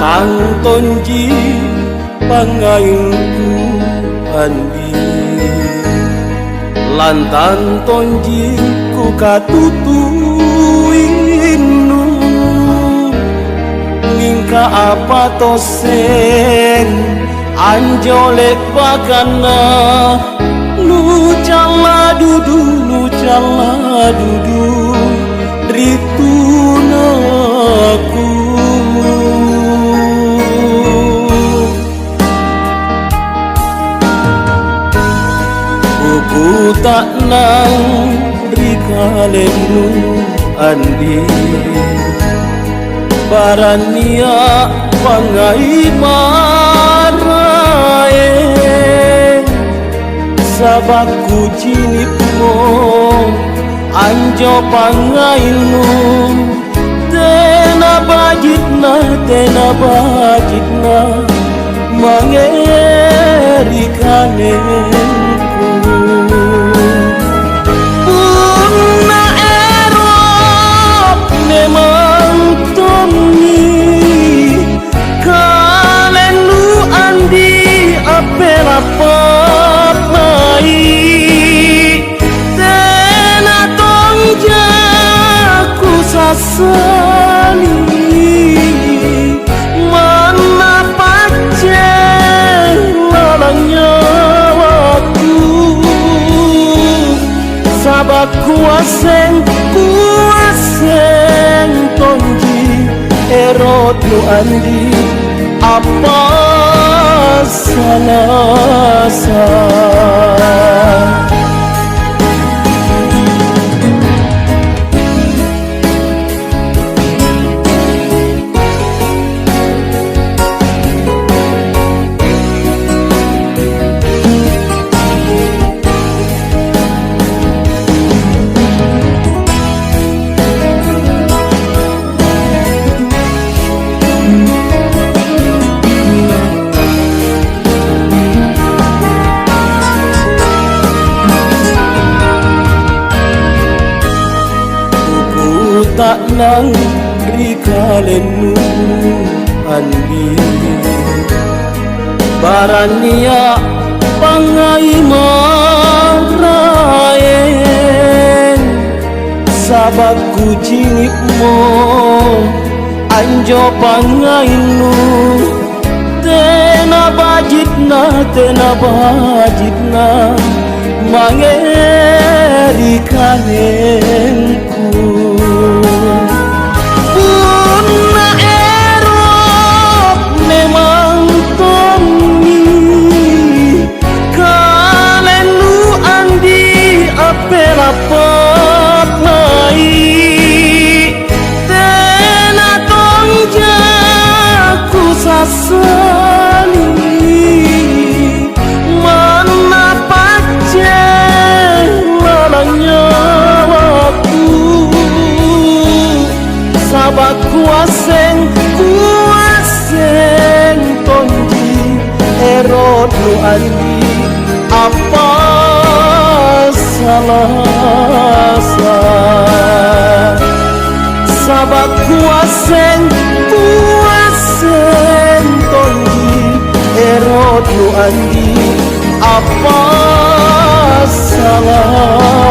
Lantang tonji pangayungku andi, lantang tonji ku katutuinu, ningka apa tosen anjolek bakana, nu cala dudu ritunaku. Buku tak nang rikalenu andi, barania pangai marae, sabaku cinipmu anjo pangaimu, tena bajitna mangerikanenku. Puna erop memang tongi, kalenu andi apela papai, tena tongjaku sasani, mana pace lalangnya waktu, sabak kuaseng tonji erot nu andi, apa salah tak nang rikalenu andi, barania pangai maraen, sabaku cinipmu anjo pangainu, tena bajitna mangerikanenku. Puna erop memang tongi, kalenu andi apela papai, tena tongjaku sasani, mana pace lalangnya waktu, sabak kuaseng tonji erot nu andi, apa salah sabak kuaseng tonji erot nu andi, apa salah